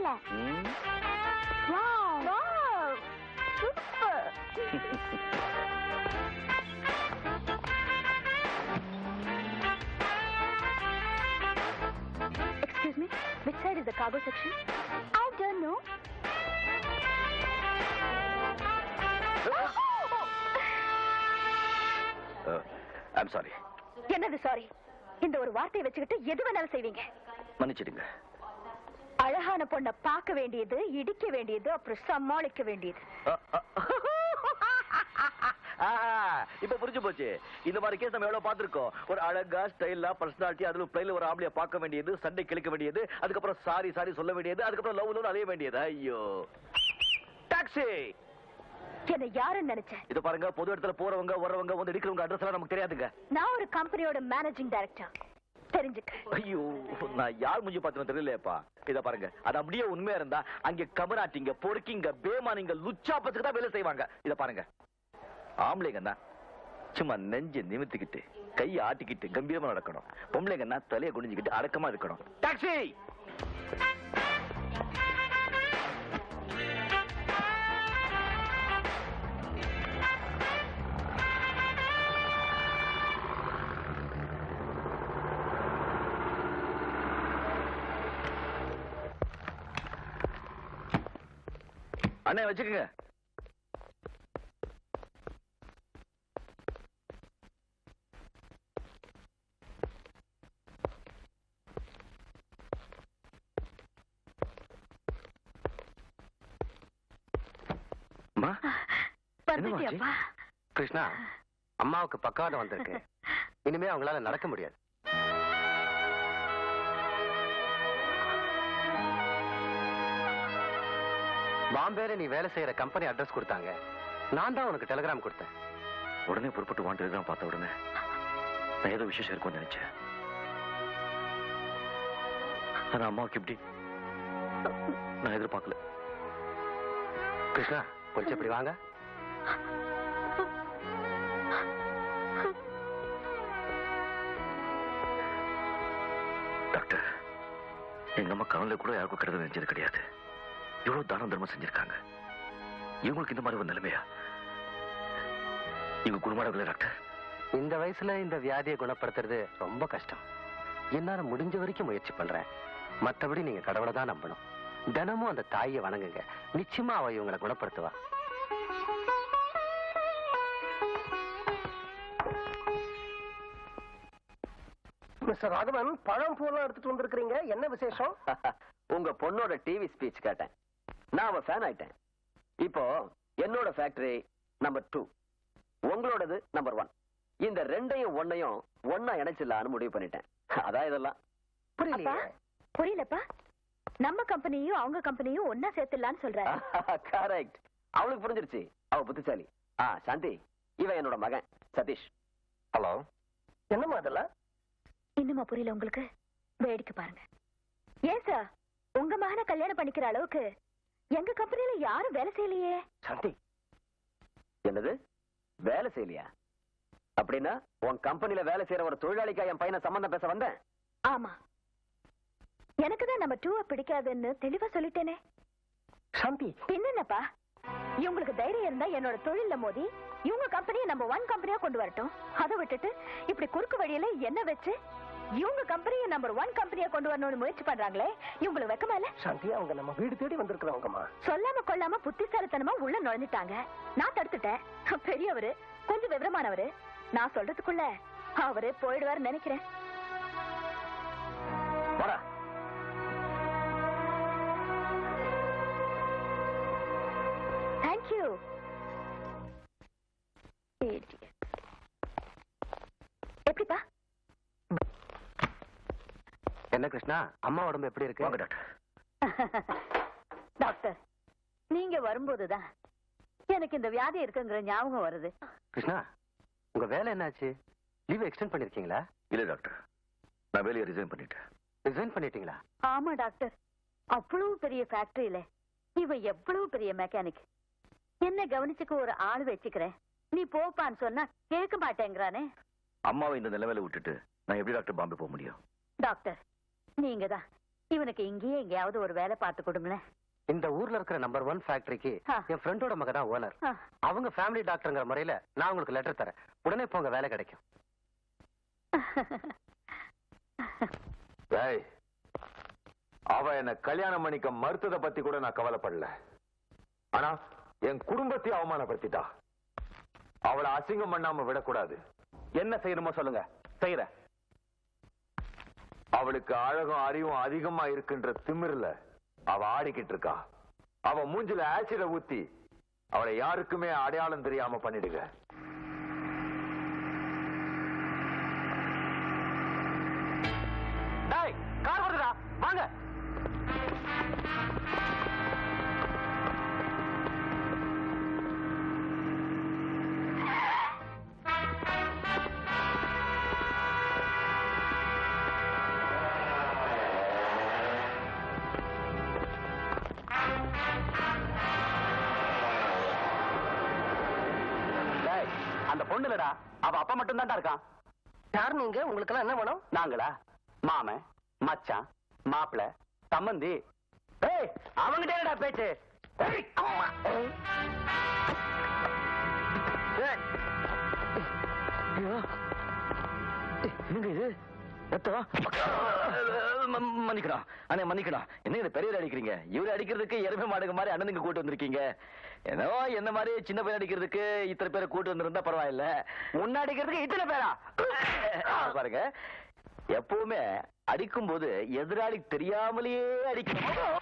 பாருங்க. Wow wow super. Excuse me, which side is the cargo section? I don't know. I'm sorry. என்னது sorry? இந்த ஒரு வார்த்தையை வச்சுக்கிட்டு எது வேணாலும் செய்வீங்க. மன்னிச்சிடுங்க. அழகான பொண்ணை பார்க்க வேண்டியது, இடிக்க வேண்டியது, அப்புறம் சமாளிக்க வேண்டியது. இப்ப புரிஞ்சு போச்சு. இந்த மாதிரி கேஸ் நம்ம எவ்வளவு பார்த்திருக்கோம். ஒரு அழகா ஸ்டைலா பர்சனாலிட்டி, அதுல பிளைல ஒரு ஆம்பளைய பார்க்க வேண்டியது, சண்டை கிழிக்க வேண்டியது, அதுக்கப்புறம் சாரி சாரி சொல்ல வேண்டியது, அதுக்கப்புறம் லவ் அலைய வேண்டியது. ஐயோ டாக்ஸி. என்ன யாருன்னு நினைச்சேன்? இது பாருங்க, பொது இடத்துல போறவங்க வர்றவங்க வந்து இடிக்கிறவங்க அட்ரஸ் எல்லாம் நமக்கு தெரியாதுங்க. நான் ஒரு கம்பெனியோட மேனேஜிங் டைரக்டர், தெரிஞ்சுக்க. ஐயோ, நான் யார் மூஞ்சி பார்த்தேன்னு தெரியலையேப்பா. இத பாருங்க, அது அப்படியே உண்மையா இருந்தா அங்க கமராட்டிங்க, பொறுக்கிங்க, பேமானிங்க, லுச்சா பத்துக்கு தான் வேலை செய்வாங்க. இத பாருங்க, ஆம்பளைங்கன்னா சும்மா நெஞ்சு நிமித்திக்கிட்டு கையை ஆட்டிக்கிட்டு கம்பீரமா நடக்கணும். பொம்பளைங்கன்னா தலையை குனிஞ்சுக்கிட்டு அடக்கமா இருக்கணும். டாக்ஸி. அண்ணே வச்சுக்கோங்க. கிருஷ்ணா, அம்மாவுக்கு பக்கவாதம் வந்திருக்கு. இனிமே அவங்களால நடக்க முடியாது. பாம்பேல நீ வேலை செய்யற கம்பெனி அட்ரஸ் கொடுத்தாங்க. நான் தான் உனக்கு டெலிகிராம் கொடுத்தேன். உடனே புறப்பட்டு வான் டெலிகிராம் பார்த்த உடனே நான் ஏதோ விசேஷம் இருக்கும்னு நினைச்சேன். ஆனா அம்மாவுக்கு இப்படி நான் எதிர்பார்க்கல. கிருஷ்ணா, கொஞ்சம் இப்படி வாங்க. டாக்டர், எங்க அம்மா கனவுல கூட யாருக்கும் கெடுதல் நினைச்சது கிடையாது. இவ்வளவு தானம் தர்மம் செஞ்சிருக்காங்க. இவங்களுக்கு இந்த மாதிரி ஒரு நிலைமையா? இவங்க குணமானவர்களே டாக்டர். இந்த வயசுல இந்த வியாதியை குணப்படுத்துறது ரொம்ப கஷ்டம். என்னால முடிஞ்ச வரைக்கும் முயற்சி பண்றேன். மற்றபடி நீங்க கடவுளை தான் நம்பணும். தினமும் அந்த தாயை வணங்குங்க. நிச்சயமா அவ இவங்களை குணப்படுத்துவா. மிஸ்டர் ராகவன், பழம் பூலாம் எடுத்துட்டு வந்திருக்கீங்க, என்ன விசேஷம்? உங்க பொண்ணோட டிவி ஸ்பீச் கேட்டேன். நான் அவ ஃபேன் ஆயிட்டேன். இப்போ என்னோட ஃபேக்டரி நம்பர் 2, உங்களோடது நம்பர் 1. இந்த ரெண்டையும் ஒன்னையும் ஒன்னா இணைச்சிடலான்னு முடிவு பண்ணிட்டேன். அதான் இதெல்லாம். புரியலப்பா. நம்ம கம்பெனியும் அவங்க கம்பெனியும் ஒன்னா சேர்த்துடலான்னு சொல்றாரு. கரெக்ட். அவளுக்கு புரிஞ்சிருச்சு. அவ புத்திசாலி. சாந்தி, இவன் என்னோட மகன் சதீஷ். ஹலோ. என்னமா அதெல்லாம்? இன்னுமா புரியல உங்களுக்கு? வேடிக்கை பாருங்க. ஏன் சார், உங்க மகனை கல்யாணம் பண்ணிக்கிற அளவுக்கு எங்க கம்பெனில யாரும் வேலை செய்யலையே. சாந்தி, என்னது வேலை செய்யலையா? அப்படின்னா உன் கம்பெனில வேலை செய்யற ஒரு தொழிலாளிக்கா என் பையனை சம்பந்தம் பேச வந்தேன்? ஆமா, எனக்கு தான் நம்ம 2 பிடிக்காதுன்னு தெளிவா சொல்லிட்டேனே. சாந்தி, என்னப்பா, இவங்களுக்கு தைரியம் இருந்தா என்னோட தொழில மோதி இவங்க கம்பெனியை நம்ம 1 கம்பெனியா கொண்டு வரட்டும். அதை விட்டுட்டு இப்படி குறுக்கு வழியில என்ன வச்சு இவங்க கம்பெனியை நம்பர் 1 கம்பெனியா கொண்டு வரணும்னு முயற்சி பண்றாங்களே, இவங்களுக்கு வெக்கமா இல்ல? சாந்தி, அவங்க நம்ம வீடு தேடி வந்திருக்கிறவங்கம்மா. சொல்லாம கொள்ளாம புத்திசாலித்தனமா உள்ள நுழைஞ்சிட்டாங்க. நான் தடுத்துட்டேன். பெரியவரு, கொஞ்சம் விவரமானவரு. நான் சொல்றதுக்குள்ள அவரே போயிடுவாரு நினைக்கிறேன். தேங்க்யூ. எப்படிப்பா? என்ன கிருஷ்ணா, அம்மா உடம்பு எப்படி இருக்கு? டாக்டர். டாக்டர், நீங்க வரும்போதுதான் எனக்கு இந்த வியாதி இருக்குங்கிற ஞாபகம் வருது. கிருஷ்ணா, உங்க வேலை என்னாச்சு? லீவ் எக்ஸ்டெண்ட் பண்ணிருக்கீங்களா? இல்ல டாக்டர், நான் வேலையை ரிசைன் பண்ணிட்டேன். ரிசைன் பண்ணிட்டீங்களா? ஆமா டாக்டர். அவ்வளவு பெரிய ஃபேக்டரியில இவன் எவ்வளவு பெரிய மெக்கானிக். என்ன கவனிச்சுக்க ஒரு ஆள் வச்சுக்கிறேன், நீ போப்பான்னு சொன்னா கேட்க மாட்டேங்கிறானே. அம்மாவை இந்த நிலைமையில விட்டுட்டு நான் எப்படி டாக்டர் பாம்பே போக முடியும்? டாக்டர், நீங்க தான் இவனுக்கு இங்கேயே எங்கேயாவது ஒரு வேலை பார்த்து கொடுங்களேன். இந்த ஊர்ல இருக்கிற நம்பர் 1 ஃபேக்டரிக்கு என் ஃப்ரெண்டோட மக தான் ஓனர். ஆ. அவங்க ஃபேமிலி டாக்டர்ங்கிற முறையில நான் உங்களுக்கு லெட்டர் தரேன். உடனே போங்க, வேலை கிடைக்கும். ஏய், அவ என்ன கல்யாணம் பண்ணிக்க மறுத்ததை பத்தி கூட நான் கவலைப்படல. ஆனா என் குடும்பத்தை அவமானப்படுத்திட்டா. அவளை அசிங்கம் பண்ணாம விடக்கூடாது. என்ன செய்யணுமோ சொல்லுங்க, செய்யறேன். அவளுக்கு அழகும் அறிவும் அதிகமா இருக்குன்ற திமிர்ல அவ ஆடிக்கிட்டு இருக்கா. அவ மூஞ்சில ஆசிட ஊத்தி அவளை யாருக்குமே அடையாளம் தெரியாம பண்ணிடுங்க. டேய், கார் வருதுடா, வாங்க. டேய், அந்த பொண்ணு இல்லடா, அவ அப்பா மட்டும் தான்டா இருக்கான். யார் நீங்க? உங்களுக்கு எல்லாம் என்ன வேணும்? நாங்களா? மாமன், மச்சான், மாப்பிள, சம்பந்தி. ஏய், அவங்கிட்ட என்னடா பேச்சு? ஏய், அம்மா. ஏய். என்னங்க இது? மன்னிக்கணும் அண்ணே, மன்னிக்கணும். என்ன இது பெரிய அடிக்கிறீங்க? இவரு அடிக்கிறதுக்கு எருமை மாடுங்க மாதிரி அண்ணனுங்க கூட்டு வந்திருக்கீங்க. ஏதோ என்ன மாதிரி சின்ன பையன் அடிக்கிறதுக்கு இத்தனை பேரை கூட்டு வந்திருந்தா பரவாயில்ல. உன்ன அடிக்கிறதுக்கு இத்தனை பேரா? பாருங்க, எப்பவுமே அடிக்கும் போது எதிராளி தெரியாமலேயே அடிக்கணும்.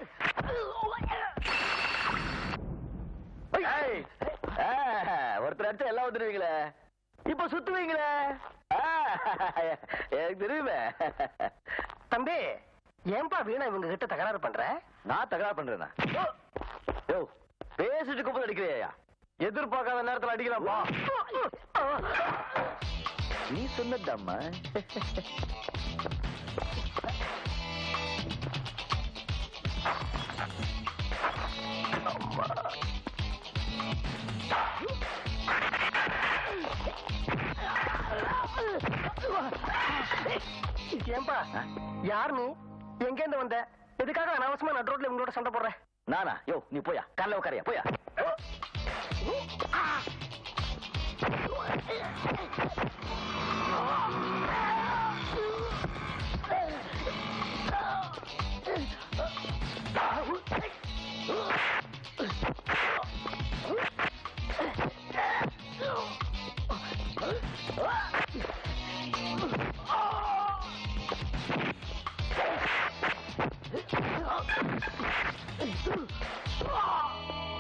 ஏய், ஒருத்தர் அடிச்சா எல்லாம் வந்துருவீங்களே, இப்ப சுத்துவீங்களே. எனக்கு தெரியுமே. தம்பி, ஏன்பா வீணா இவங்க கிட்ட தகராறு பண்ற? நான் தகராறு பண்றேனா? யோ, பேசிட்டு கூப்பிட்டு அடிக்கிறியா? எதிர்பார்க்காத நேரத்துல அடிக்கலாமா? நீ சொன்னதம்மா. ஏன்பா, யார் நீ? எங்க இருந்து வந்த? எதுக்காக அனாவசியமா நடு ரோட்ல இவங்களோட சண்டை போடுற? நானா? யோ, நீ போயா, காலைல உட்காரியா, போயா.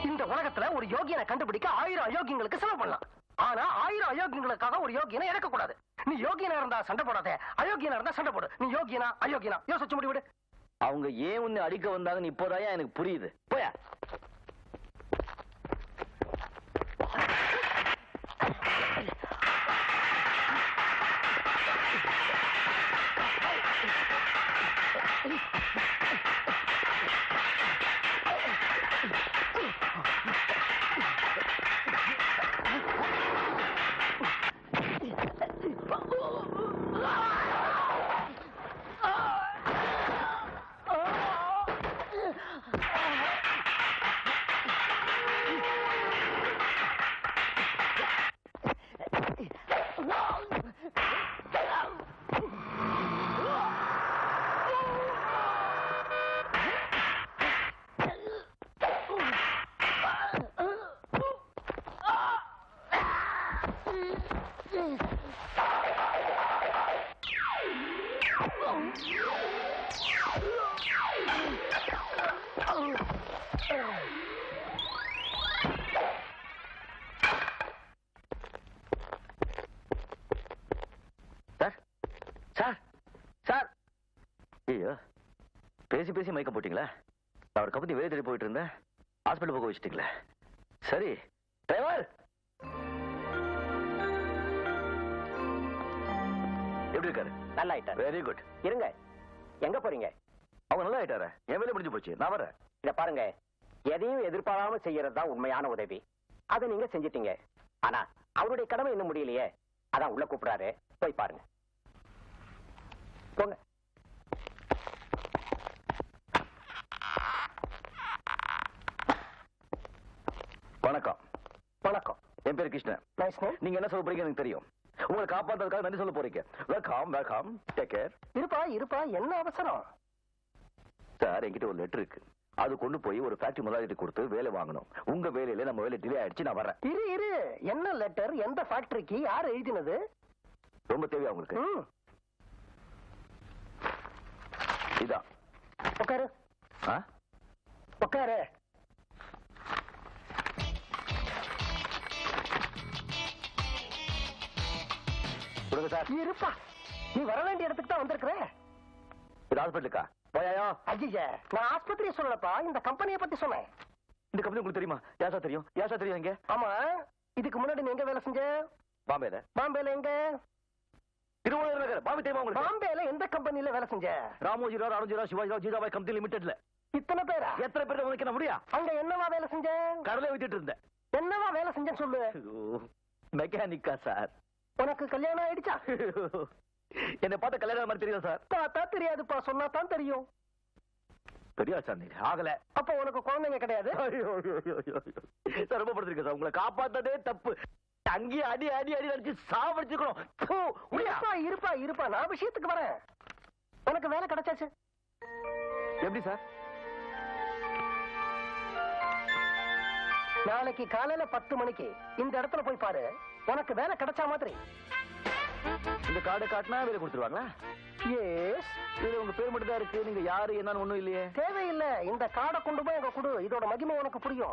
இந்த உலகத்துல ஒரு யோகியனை கண்டுபிடிக்க 1000 அயோக்கியங்களுக்கு செலவு பண்ணலாம். ஆனா 1000 அயோக்கியங்களுக்காக ஒரு யோகியனை இறக்க கூடாது. நீ யோகியனா இருந்தா சண்டை போடாத, அயோக்கியனா இருந்தா சண்டை போடு. நீ யோகியனா அயோக்கியனா யோசிச்சு முடிவிடு. அவங்க ஏன் உன்னை அடிக்க வந்தாங்கன்னு இப்போதான் எனக்கு புரியுது. போயா. Sir, sir, sir. ஐயோ, பேசி பேசி மயக்க போட்டீங்களா? நான் ஒரு கம்பெனி வேலை தேடி போயிட்டு இருந்தேன், ஹாஸ்பிட்டல் போக வச்சுட்டீங்களே. சரி, டிரைவர் எப்படி இருக்காரு? நல்லா ஆயிட்டாரு. Very good. இருங்க, எங்க போறீங்க? அவங்க நல்லா ஆயிட்டாரு. என் வேலை முடிஞ்சு போச்சு, நான் வரேன். இத பாருங்க, எதையும் எதிர்பாராம செய்யறது தான் உண்மையான உதவி. அதை நீங்க செஞ்சிட்டீங்க. ஆனா அவருடைய கடமை இன்னும் முடியலையே. அதான் உள்ள கூப்பிடாரு, போய் பாருங்க. போங்க. என் பேர் கிருஷ்ணன். Nice name. நீங்க என்ன சொல்ல போறீங்க எனக்கு தெரியும். உங்களை காப்பாத்துறதுக்காக நன்றி சொல்ல போறீங்க. Welcome welcome, take care. இருப்பா இருப்பா, என்ன அவசரம்? சார், என்கிட்ட ஒரு லெட்டர் இருக்கு. அது கொண்டு போய் ஒரு ஃபேக்டரி முதலாளிட்டு கொடுத்து வேலை வாங்கணும். உங்க வேலையில நம்ம வேலை டிலே ஆயிடுச்சு, நான் வரேன். இரு இரு, என்ன லெட்டர், எந்த ஃபேக்டரிக்கு, யார் எழுதினது? ரொம்ப தேவையா உங்களுக்கு? இதான். உட்காரு. உட்காரு. கொடுங்க சார். இருப்பா, நீ வர வேண்டிய இடத்துக்கு தான் வந்திருக்கிற. இது ஹாஸ்பிட்டலுக்கா? போயாயா? ஐயா, நான் ஆஸ்பத்திரியை சொல்லலப்பா, இந்த கம்பெனியை பத்தி சொன்னேன். இந்த கம்பெனி உங்களுக்கு தெரியுமா? யாசா தெரியும்? யாசா தெரியும்? எங்க? ஆமா, இதுக்கு முன்னாடி நீ எங்க வேலை செஞ்ச? பாம்பேல. பாம்பேல எங்க? திருவள்ளூர் நகர். பாம்பே தெரியுமா உங்களுக்கு? பாம்பேல எந்த கம்பெனில வேலை செஞ்ச? ராமோஜி ராவ், அருண்ஜி ராவ், சிவாஜி ராவ், ஜீஜாபாய் கம்பெனி லிமிடெட்ல. இத்தனை பேரா? எத்தனை பேர் உங்களுக்கு என்ன முடியா? அங்க என்னவா வேலை செஞ்ச? கடலை விட்டுட்டு இருந்தேன். என்னவா வேலை செஞ்சேன்னு சொல்லு. மெக்கானிக்கா சார். உனக்கு கல்யாணம் ஆயிடுச்சா? என்ன பார்த்த கல்யாணம் மாதிரி தெரியும் சார்? பார்த்தா தெரியாதுப்பா, சொன்னா தான் தெரியும். தெரியாது சார். நீங்க ஆகல. அப்ப உனக்கு குழந்தைங்க கிடையாது? சார், ரொம்ப படுத்திருக்கேன் சார். உங்களை காப்பாத்ததே தப்பு. அங்கேயே அடி அடி அடி அடிச்சு சாவடிச்சுக்கணும். இருப்பா இருப்பா இருப்பா, நான் விஷயத்துக்கு வரேன். உனக்கு வேலை கிடைச்சாச்சு. எப்படி சார்? நாளைக்கு காலையில 10 மணிக்கு இந்த இடத்துல போய் பாரு, உனக்கு வேலை கிடைச்சா மாதிரி. இந்த கார்டை காட்டினா வேலை கொடுத்துருவாங்களா? எஸ். இதுல உங்க பேர் மட்டும் தான் இருக்கு. நீங்க யாரு என்னன்னு ஒண்ணும் இல்லையே. தேவையில்லை, இந்த கார்டை கொண்டு போய் அங்க கொடு. இதோட மகிமை உனக்கு புரியும்.